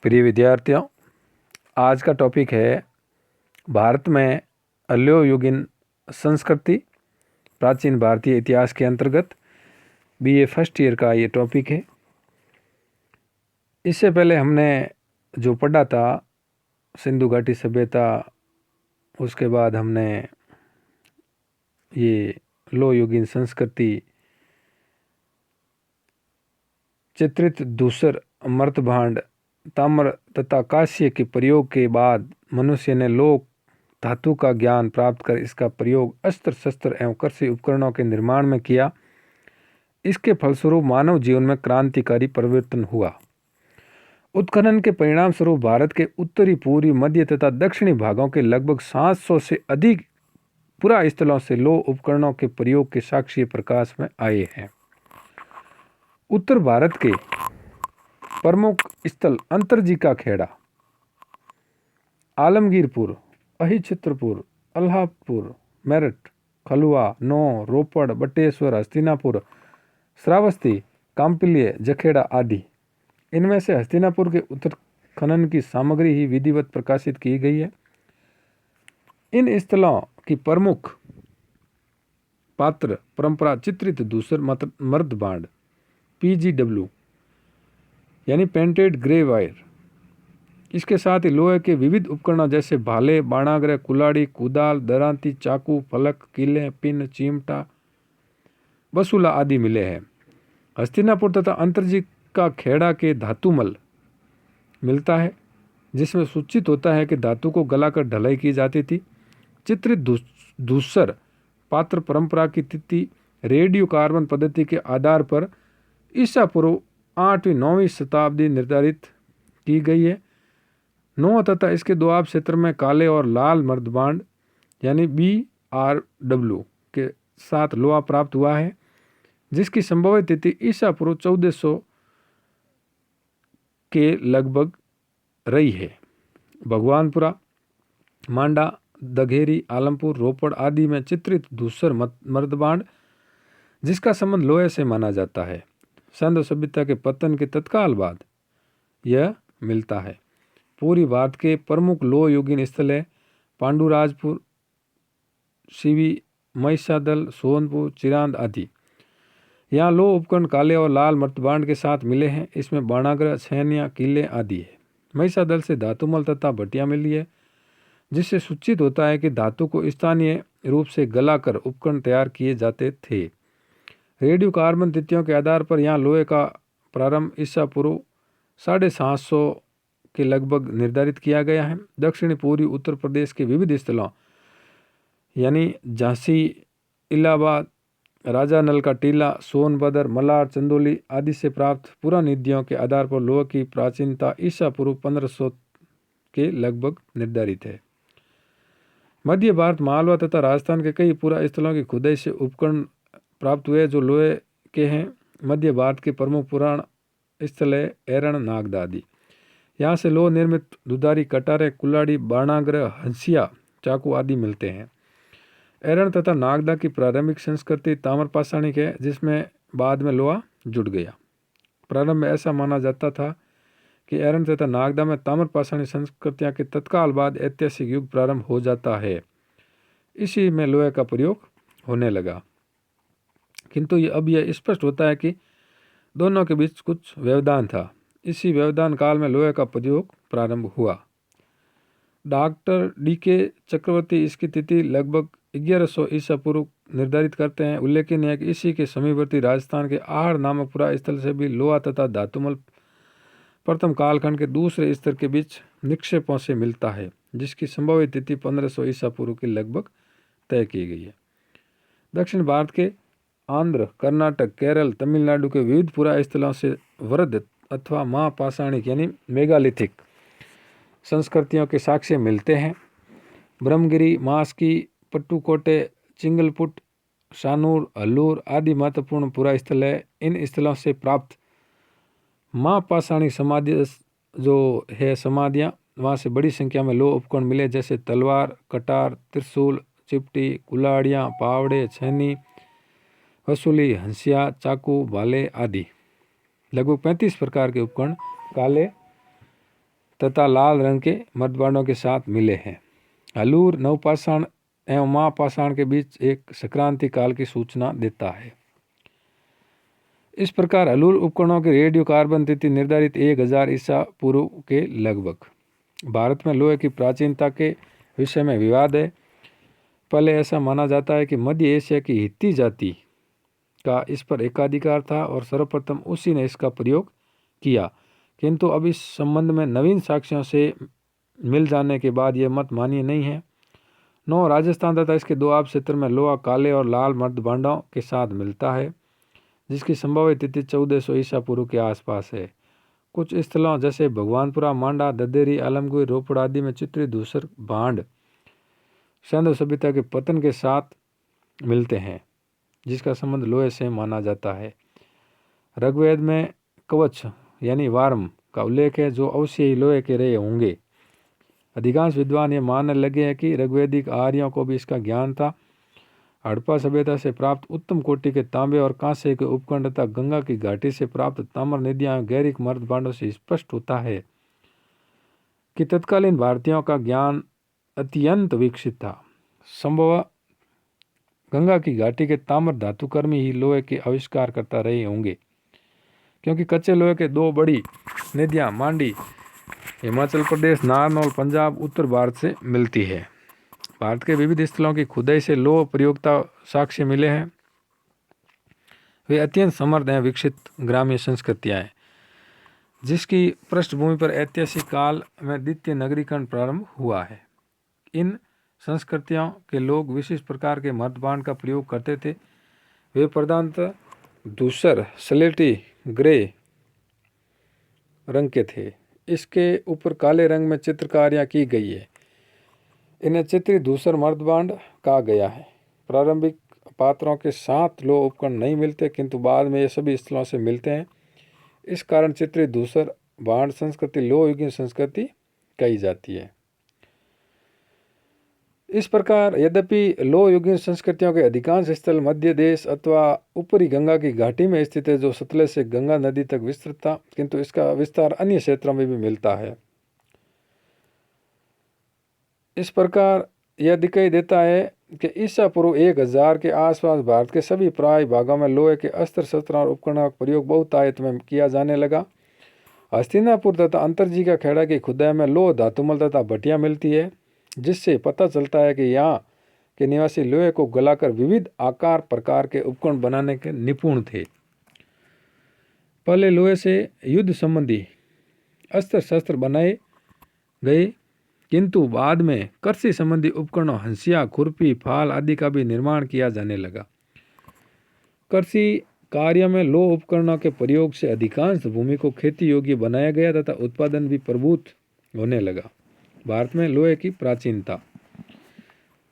प्रिय विद्यार्थियों, आज का टॉपिक है भारत में अल्योयुगीन संस्कृति, प्राचीन भारतीय इतिहास के अंतर्गत बीए फर्स्ट ईयर का ये टॉपिक है। इससे पहले हमने जो पढ़ा था सिंधु घाटी सभ्यता, उसके बाद हमने ये लोयुगीन संस्कृति, चित्रित धूसर, मर्तभांड, ताम्र तथा कांस्य के प्रयोग के बाद मनुष्य ने लोह धातु का ज्ञान प्राप्त कर इसका प्रयोग अस्त्र शस्त्र एवं कृषि उपकरणों के निर्माण में किया। इसके फलस्वरूप मानव जीवन में क्रांतिकारी परिवर्तन हुआ। उत्खनन के परिणाम स्वरूप भारत के उत्तरी, पूर्वी, मध्य तथा दक्षिणी भागों के लगभग 700 से अधिक पुरा स्थलों से लोह उपकरणों के प्रयोग के साक्ष्य प्रकाश में आए हैं। उत्तर भारत के प्रमुख स्थल अंतरजी का खेड़ा, आलमगीरपुर, अहिछत्रपुर, अल्हापुर, मेरठ, खलुआ, नौ, रोपड़, बटेश्वर, हस्तिनापुर, श्रावस्ती, कांपिल्य, जखेड़ा आदि। इनमें से हस्तिनापुर के उत्खनन की सामग्री ही विधिवत प्रकाशित की गई है। इन स्थलों की प्रमुख पात्र परंपरा चित्रित धूसर मर्दभांड, PGW यानी पेंटेड ग्रे वायर। इसके साथ ही लोहे के विविध उपकरणों जैसे भाले, बाणाग्र, कुल्हाड़ी, कुदाल, दरांती, चाकू, फलक, किले, पिन, चिमटा, बसूला आदि मिले हैं। हस्तिनापुर तथा अंतरजी का खेड़ा के धातुमल मिलता है, जिसमें सूचित होता है कि धातु को गलाकर ढलाई की जाती थी। चित्रित धूसर पात्र परंपरा की तिथि रेडियो कार्बन पद्धति के आधार पर ईसा पूर्व 8वीं-9वीं शताब्दी निर्धारित की गई है। 9 तथा इसके दोआब क्षेत्र में काले और लाल मर्दभांड यानी BRW के साथ लोहा प्राप्त हुआ है, जिसकी संभवित तिथि ईसा पूर्व 1400 के लगभग रही है। भगवानपुरा, मांडा, दघेरी, आलमपुर, रोपड़ आदि में चित्रित धूसर मर्दभांड, जिसका संबंध लोहे से माना जाता है, सिंधु सभ्यता के पतन के तत्काल बाद यह मिलता है। पूर्वी भारत के प्रमुख लोहयुगीन स्थल है पांडुराजपुर, शिवी, महिषादल, सोनपुर, चिरांद आदि। यहाँ लोह उपकरण काले और लाल मर्दभांड के साथ मिले हैं। इसमें बाणाग्र, छैनियाँ, किले आदि है। महिषादल से धातुमल तथा भटिया मिली है, जिससे सूचित होता है कि धातु को स्थानीय रूप से गलाकर उपकरण तैयार किए जाते थे। रेडियो कार्बन तिथियों के आधार पर यहाँ लोहे का प्रारंभ ईसा पूर्व 750 के लगभग निर्धारित किया गया है। दक्षिणी पूर्वी उत्तर प्रदेश के विविध स्थलों यानी झांसी, इलाहाबाद, राजानल का टीला, सोनभद्र, मलार, चंदौली आदि से प्राप्त पुरानिधियों के आधार पर लोहे की प्राचीनता ईसा पूर्व 1500 के लगभग निर्धारित है। मध्य भारत, मालवा तथा राजस्थान के कई पुरा स्थलों की खुदाई से उपकरण प्राप्त हुए जो लोहे के हैं। मध्य भारत के प्रमुख पुराण स्थल है एरण, नागदा आदि। यहाँ से लोह निर्मित दुधारी, कटारे, कुल्हाड़ी, बाणाग्र, हंसिया, चाकू आदि मिलते हैं। एरण तथा नागदा की प्रारंभिक संस्कृति ताम्रपाषाणिक है, जिसमें बाद में लोहा जुड़ गया। प्रारंभ में ऐसा माना जाता था कि एरण तथा नागदा में ताम्रपाषाणी संस्कृतियाँ के तत्काल बाद ऐतिहासिक युग प्रारंभ हो जाता है। इसी में लोहे का प्रयोग होने लगा, किंतु अब यह स्पष्ट होता है कि दोनों के बीच कुछ व्यवधान था। इसी व्यवधान काल में लोहे का प्रयोग प्रारंभ हुआ। डॉक्टर DK चक्रवर्ती इसकी तिथि लगभग 1100 ईसा पूर्व निर्धारित करते हैं। उल्लेखनीय है कि इसी के समीपवर्ती राजस्थान के आहड़ नामक पुरा स्थल से भी लोहा तथा धातुमल प्रथम कालखंड के दूसरे स्तर के बीच निक्षेपों से मिलता है, जिसकी संभावित तिथि 1500 ईसा पूर्व के लगभग तय की गई है। दक्षिण भारत के आंध्र, कर्नाटक, केरल, तमिलनाडु के विविध पुरा स्थलों से वृद्ध अथवा महापाषाणिक यानी मेगालिथिक संस्कृतियों के साक्ष्य मिलते हैं। ब्रह्मगिरी, मास्की, पट्टुकोटे, चिंगलपुट, शानूर, हल्लूर आदि महत्वपूर्ण पुरा स्थल है। इन स्थलों से प्राप्त महापाषाणी समाधि जो है समाधियाँ, वहाँ से बड़ी संख्या में लोह उपकरण मिले, जैसे तलवार, कटार, त्रिशूल, चिपटी, कुल्हाड़ियाँ, पावड़े, छैनी, वसूली, हंसिया, चाकू, भाले आदि। लगभग 35 प्रकार के उपकरण काले तथा लाल रंग के मर्दबांडों के साथ मिले हैं। हलूर नवपाषाण एवं महापाषाण के बीच एक संक्रांति काल की सूचना देता है। इस प्रकार हलूर उपकरणों की रेडियो कार्बन तिथि निर्धारित 1000 ईसा पूर्व के लगभग। भारत में लोहे की प्राचीनता के विषय में विवाद है। पहले ऐसा माना जाता है कि मध्य एशिया की हित्ती जाति का इस पर एकाधिकार था और सर्वप्रथम उसी ने इसका प्रयोग किया, किंतु अब इस संबंध में नवीन साक्ष्यों से मिल जाने के बाद यह मत मान्य नहीं है। 9 राजस्थान तथा इसके दोआब क्षेत्र में लोहा काले और लाल मर्दबांडों के साथ मिलता है, जिसकी संभावित तिथि 1400 ईसा पूर्व के आसपास है। कुछ स्थलों जैसे भगवानपुरा, मांडा, ददेरी, आलमगीर, रोपड़ आदि में चित्रित धूसर भांड सिंधु सभ्यता के पतन के साथ मिलते हैं, जिसका संबंध लोहे से माना जाता है। ऋग्वेद में कवच यानी वार्म का उल्लेख है, जो अवश्य ही लोहे के रहे होंगे। अधिकांश विद्वान ये मानने लगे हैं कि ऋग्वेदिक आर्यों को भी इसका ज्ञान था। हड़प्पा सभ्यता से प्राप्त उत्तम कोटि के तांबे और कांसे के उपकरण तथा गंगा की घाटी से प्राप्त ताम्र निधियां गहरी मर्दबांडों से स्पष्ट होता है कि तत्कालीन भारतीयों का ज्ञान अत्यंत विकसित था। संभव गंगा की घाटी के ताम्र धातुकर्मी ही लोहे के आविष्कार करता रहे होंगे, क्योंकि कच्चे लोहे के 2 बड़ी नदियां मांडी हिमाचल प्रदेश, नारनौल पंजाब, उत्तर भारत से मिलती है। भारत के विविध स्थलों की खुदाई से लोह प्रयोगता साक्ष्य मिले हैं। वे अत्यंत समृद्ध एवं विकसित ग्रामीण संस्कृतियाँ हैं, जिसकी पृष्ठभूमि पर ऐतिहासिक काल में द्वितीय नगरीकरण प्रारंभ हुआ है। इन संस्कृतियों के लोग विशिष्ट प्रकार के मर्दबांड का प्रयोग करते थे। वे प्रधानतः धूसर, स्लेटी ग्रे रंग के थे। इसके ऊपर काले रंग में चित्रकारियाँ की गई है। इन्हें चित्रित धूसर मर्दबांड कहा गया है। प्रारंभिक पात्रों के साथ लोह उपकरण नहीं मिलते, किंतु बाद में ये सभी स्थलों से मिलते हैं। इस कारण चित्रित धूसर भांड संस्कृति लोह युगीन संस्कृति कही जाती है। इस प्रकार यद्यपि लोह युगीन संस्कृतियों के अधिकांश स्थल मध्य देश अथवा ऊपरी गंगा की घाटी में स्थित है, जो सतलज से गंगा नदी तक विस्तृत था, किंतु इसका विस्तार अन्य क्षेत्रों में भी मिलता है। इस प्रकार यह दिखाई देता है कि ईसा पूर्व 1000 के आसपास भारत के सभी प्राय भागों में लोहे के अस्त्र शस्त्र और उपकरणों का प्रयोग बहुतायत में किया जाने लगा। हस्तिनापुर तथा अंतरजी का खेड़ा की खुदाई में लोह धातुमल तथा भटियाँ मिलती है, जिससे पता चलता है कि यहाँ के निवासी लोहे को गलाकर विविध आकार प्रकार के उपकरण बनाने के निपुण थे। पहले लोहे से युद्ध संबंधी अस्त्र शस्त्र बनाए गए, किंतु बाद में कृषि संबंधी उपकरणों हंसिया, खुरपी, फाल आदि का भी निर्माण किया जाने लगा। कृषि कार्य में लोह उपकरणों के प्रयोग से अधिकांश भूमि को खेती योग्य बनाया गया तथा उत्पादन भी प्रभुत होने लगा। भारत में लोहे की प्राचीनता,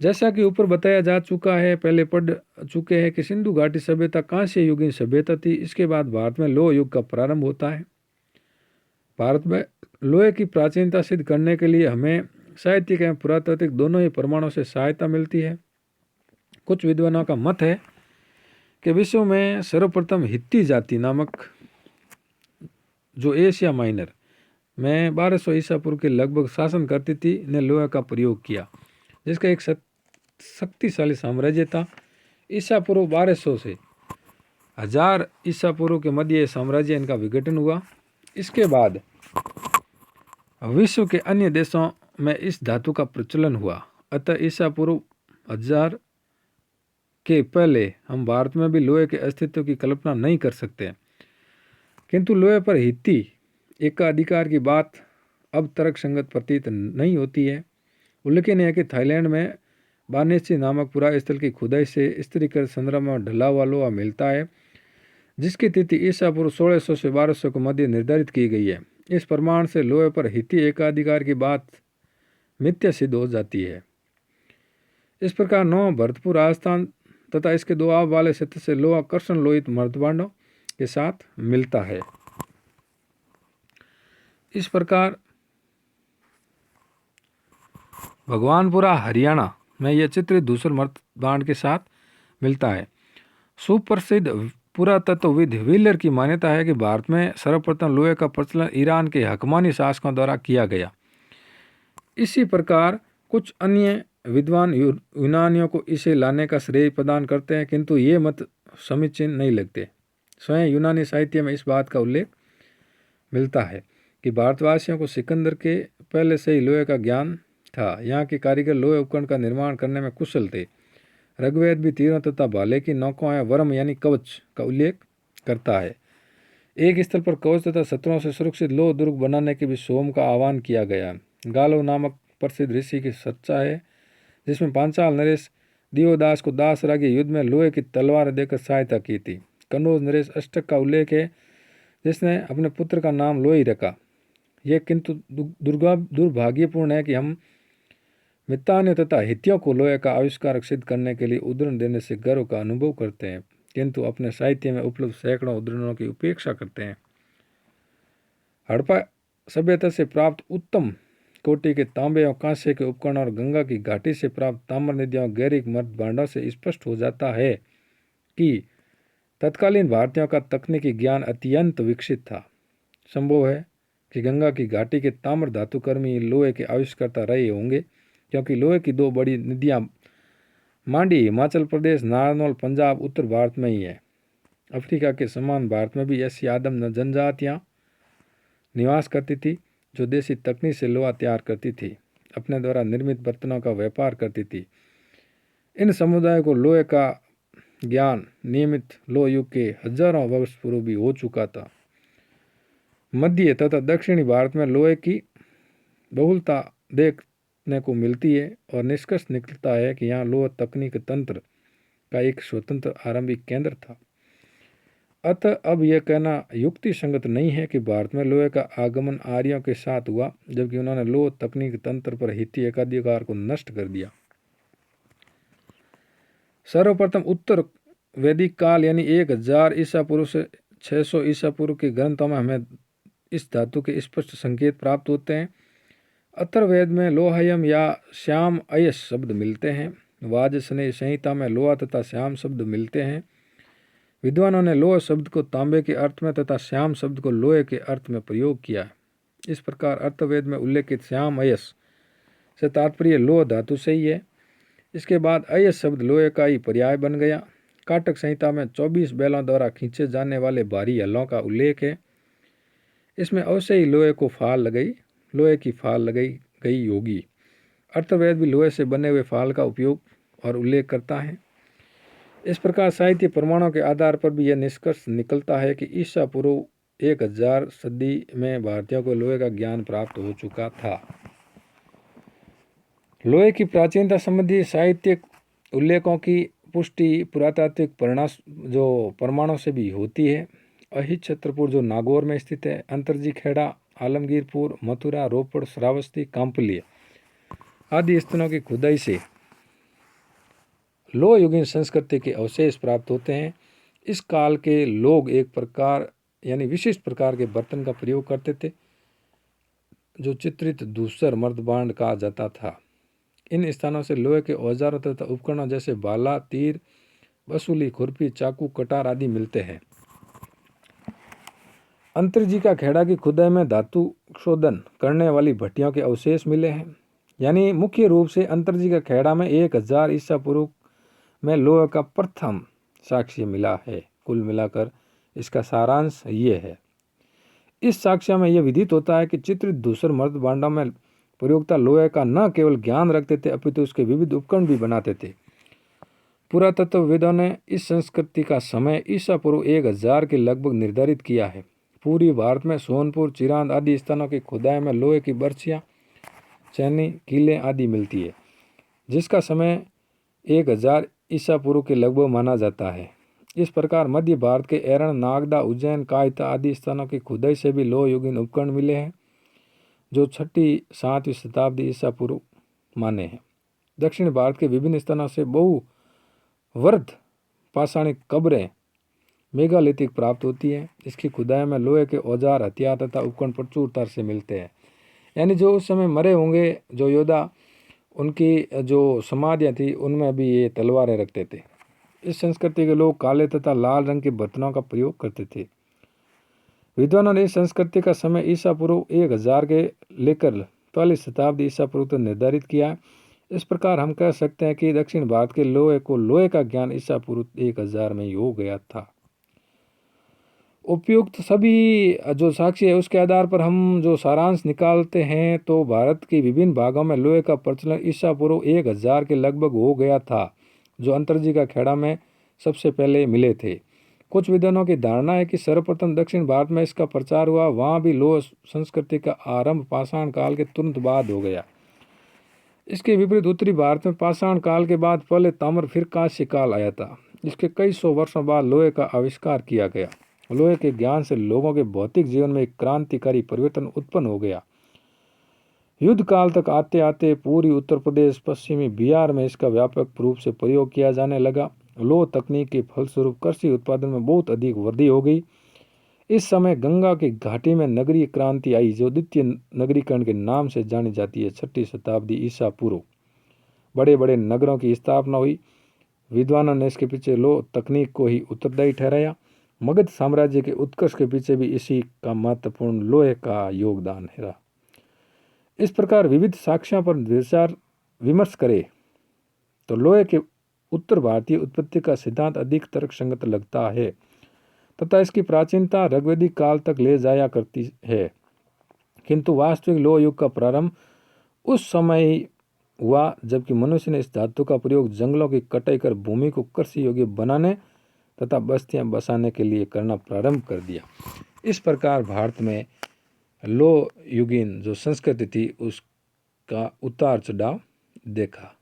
जैसा कि ऊपर बताया जा चुका है, पहले पढ़ चुके हैं कि सिंधु घाटी सभ्यता कांस्य युगीन सभ्यता थी। इसके बाद भारत में लोह युग का प्रारंभ होता है। भारत में लोहे की प्राचीनता सिद्ध करने के लिए हमें साहित्यिक एवं पुरातात्विक दोनों ही प्रमाणों से सहायता मिलती है। कुछ विद्वानों का मत है कि विश्व में सर्वप्रथम हित्ती जाति नामक, जो एशिया माइनर में 1200 ईसा पूर्व के लगभग शासन करती थी, ने लोहे का प्रयोग किया, जिसका एक शक्तिशाली साम्राज्य था। ईसा पूर्व 1200 से 1000 ईसा पूर्व के मध्य साम्राज्य इनका विघटन हुआ। इसके बाद विश्व के अन्य देशों में इस धातु का प्रचलन हुआ। अतः ईसा पूर्व 1000 के पहले हम भारत में भी लोहे के अस्तित्व की कल्पना नहीं कर सकते, किंतु लोहे पर हित्ती एकाधिकार की बात अब तर्कसंगत प्रतीत नहीं होती है। उल्लेखनीय है कि थाईलैंड में बानेसी नामक पुरा स्थल की खुदाई से स्त्रीकृत संदर्भ में ढला हुआ लोहा मिलता है, जिसकी तिथि ईसा पूर्व 1600 से 1200 के मध्य निर्धारित की गई है। इस प्रमाण से लोहे पर हित्ती एकाधिकार की बात मिथ्या सिद्ध हो जाती है। इस प्रकार 9 भरतपुर राजस्थान तथा इसके दोआब वाले क्षेत्र से लोहा कर्षण लोहित मर्दबांडों के साथ मिलता है। इस प्रकार भगवानपुरा हरियाणा में यह चित्रित धूसर मर्दबांड के साथ मिलता है। सुप्रसिद्ध पुरातत्वविद व्हीलर की मान्यता है कि भारत में सर्वप्रथम लोहे का प्रचलन ईरान के हकमानी शासकों द्वारा किया गया। इसी प्रकार कुछ अन्य विद्वान यूनानियों को इसे लाने का श्रेय प्रदान करते हैं, किंतु ये मत समीचीन नहीं लगते। स्वयं यूनानी साहित्य में इस बात का उल्लेख मिलता है कि भारतवासियों को सिकंदर के पहले से ही लोहे का ज्ञान था। यहाँ के कारीगर लोहे उपकरण का निर्माण करने में कुशल थे। ऋग्वेद भी तीरों तथा भाले की नौकों या वर्म यानी कवच का उल्लेख करता है। एक स्थल पर कवच तथा शत्रुओं से सुरक्षित लोह दुर्ग बनाने के भी सोम का आह्वान किया गया। गालो नामक प्रसिद्ध ऋषि की सच्चा है, जिसमें पांचाल नरेश दियोदास को दास रागी युद्ध में लोहे की तलवार देकर सहायता की थी। कन्नौज नरेश अष्टक का उल्लेख है, जिसने अपने पुत्र का नाम लोही रखा। यह किंतु दुर्भाग्यपूर्ण है कि हम मितानियों तथा हितियों को लोहे का आविष्कार सिद्ध करने के लिए उदाहरण देने से गर्व का अनुभव करते हैं, किंतु अपने साहित्य में उपलब्ध सैकड़ों उदाहरणों की उपेक्षा करते हैं। हड़प्पा सभ्यता से प्राप्त उत्तम कोटि के तांबे और कांसे के उपकरण और गंगा की घाटी से प्राप्त ताम्र निधियों और गैरिक मर्द भांडों से स्पष्ट हो जाता है कि तत्कालीन भारतीयों का तकनीकी ज्ञान अत्यंत विकसित था। संभव है कि गंगा की घाटी के ताम्र धातुकर्मी लोहे के आविष्कर्ता रहे होंगे, क्योंकि लोहे की दो बड़ी नदियाँ मांडी हिमाचल प्रदेश, नारनौल पंजाब उत्तर भारत में ही है। अफ्रीका के समान भारत में भी ऐसी आदम जनजातियाँ निवास करती थी जो देसी तकनीक से लोहा तैयार करती थी, अपने द्वारा निर्मित बर्तनों का व्यापार करती थी। इन समुदायों को लोहे का ज्ञान नियमित लोह युग के हजारों वर्ष पूर्व भी हो चुका था। मध्य तथा दक्षिणी भारत में लोहे की बहुलता देखने को मिलती है और निष्कर्ष निकलता है कि यहाँ लोह तकनीक तंत्र का एक स्वतंत्र आरंभिक केंद्र था। अतः अब यह कहना युक्ति संगत नहीं है कि भारत में लोहे का आगमन आर्यों के साथ हुआ, जबकि उन्होंने लोह तकनीक तंत्र पर हिती एकाधिकार को नष्ट कर दिया। सर्वप्रथम उत्तर वैदिक काल यानी 1000 ईसा पूर्व से 600 ईसा पूर्व के ग्रंथों में हमें इस धातु के स्पष्ट संकेत प्राप्त होते हैं। अथर्ववेद में लोहयम या श्याम अयस शब्द मिलते हैं। वाजसनेय संहिता में लोहा तथा श्याम शब्द मिलते हैं। विद्वानों ने लोह शब्द को तांबे के अर्थ में तथा श्याम शब्द को लोहे के अर्थ में प्रयोग किया है। इस प्रकार अथर्ववेद में उल्लेखित श्याम अयस से तात्पर्य लोह धातु से ही है। इसके बाद अयस शब्द लोहे का ही पर्याय बन गया। काटक संहिता में 24 बैलों द्वारा खींचे जाने वाले भारी हलों का उल्लेख है। इसमें अवश्य ही लोहे की फाल लगाई गई होगी। अथर्ववेद भी लोहे से बने हुए फाल का उपयोग और उल्लेख करता है। इस प्रकार साहित्य प्रमाणों के आधार पर भी यह निष्कर्ष निकलता है कि ईसा पूर्व 1000 सदी में भारतीयों को लोहे का ज्ञान प्राप्त हो चुका था। लोहे की प्राचीनता संबंधी साहित्यिक उल्लेखों की पुष्टि पुरातात्विक प्रमाणों से भी होती है। अहित छत्रपुर जो नागौर में स्थित है, अंतरजी खेड़ा, आलमगीरपुर, मथुरा, रोपड़, श्रावस्ती, कांपलिय आदि स्थानों की खुदाई से लोह युगीन संस्कृति के अवशेष प्राप्त होते हैं। इस काल के लोग एक प्रकार यानी विशिष्ट प्रकार के बर्तन का प्रयोग करते थे, जो चित्रित धूसर मर्दबांड कहा जाता था। इन स्थानों से लोहे के औजारों तथा उपकरणों जैसे भाला, तीर, बसूली, खुरपी, चाकू, कटार आदि मिलते हैं। अंतरजी का खेड़ा की खुदाई में धातु शोधन करने वाली भट्टियों के अवशेष मिले हैं। यानी मुख्य रूप से अंतरजी का खेड़ा में 1000 ईसा पूर्व में लोहे का प्रथम साक्ष्य मिला है। कुल मिलाकर इसका सारांश ये है। इस साक्ष्य में यह विदित होता है कि चित्रित धूसर मर्द भांडों में प्रयोक्ता लोहे का न केवल ज्ञान रखते थे, अपितु उसके विविध उपकरण भी बनाते थे। पुरातत्वविदों ने इस संस्कृति का समय ईसा पूर्व 1000 के लगभग निर्धारित किया है। पूर्वी भारत में सोनपुर, चिरांद आदि स्थानों की खुदाई में लोहे की बर्छियाँ, चैनी, कीलें आदि मिलती है, जिसका समय 1000 ईसा पूर्व के लगभग माना जाता है। इस प्रकार मध्य भारत के एरण, नागदा, उज्जैन, कायता आदि स्थानों की खुदाई से भी लोह युगीन उपकरण मिले हैं, जो 6वीं-7वीं शताब्दी ईसा पूर्व माने हैं। दक्षिण भारत के विभिन्न स्थानों से बहुवर्ध पाषाणिक कब्रें मेगालिथिक प्राप्त होती है। इसकी खुदाई में लोहे के औजार, हथियार तथा उपकरण प्रचुरता से मिलते हैं। यानी जो उस समय मरे होंगे जो योद्धा, उनकी जो समाधियाँ थी उनमें भी ये तलवारें रखते थे। इस संस्कृति के लोग काले तथा लाल रंग के बर्तनों का प्रयोग करते थे। विद्वानों ने इस संस्कृति का समय ईसा पूर्व 1000 के लेकर पहली शताब्दी ईसा पूर्व तक निर्धारित किया। इस प्रकार हम कह सकते हैं कि दक्षिण भारत के लोहे का ज्ञान ईसा पूर्व 1000 में ही हो गया था। उपयुक्त सभी जो साक्ष्य है उसके आधार पर हम जो सारांश निकालते हैं तो भारत के विभिन्न भागों में लोहे का प्रचलन ईसा पूर्व 1000 के लगभग हो गया था, जो अंतर्जी का खेड़ा में सबसे पहले मिले थे। कुछ विद्वानों की धारणा है कि सर्वप्रथम दक्षिण भारत में इसका प्रचार हुआ, वहाँ भी लौह संस्कृति का आरंभ पाषाण काल के तुरंत बाद हो गया। इसके विपरीत उत्तरी भारत में पाषाण काल के बाद पहले ताम्र फिर कांस्य काल आया था। इसके कई सौ वर्षों बाद लोहे का आविष्कार किया गया। लोहे के ज्ञान से लोगों के भौतिक जीवन में एक क्रांतिकारी परिवर्तन उत्पन्न हो गया। युद्ध काल तक आते आते पूर्वी उत्तर प्रदेश, पश्चिमी बिहार में इसका व्यापक रूप से प्रयोग किया जाने लगा। लौह तकनीक के फलस्वरूप कृषि उत्पादन में बहुत अधिक वृद्धि हो गई। इस समय गंगा की घाटी में नगरीय क्रांति आई, जो द्वितीय नगरीकरण के नाम से जानी जाती है। 6ठी शताब्दी ईसा पूर्व बड़े बड़े नगरों की स्थापना हुई। विद्वानों ने इसके पीछे लौह तकनीक को ही उत्तरदायी ठहराया। मगध साम्राज्य के उत्कर्ष के पीछे भी इसी का महत्वपूर्ण लोहे का योगदान है। इस प्रकार विविध साक्ष्यों पर विचार विमर्श करें तो लोहे के उत्तर भारतीय उत्पत्ति का सिद्धांत अधिक तर्कसंगत लगता है तथा इसकी प्राचीनता ऋग्वैदिक काल तक ले जाया करती है। किंतु वास्तविक लोह युग का प्रारंभ उस समय ही हुआ जबकि मनुष्य ने इस धातु का प्रयोग जंगलों की कटाई कर भूमि को कृषि योग्य बनाने तथा बस्तियां बसाने के लिए करना प्रारंभ कर दिया। इस प्रकार भारत में लौह युगीन जो संस्कृति थी उसका उतार चढ़ाव देखा।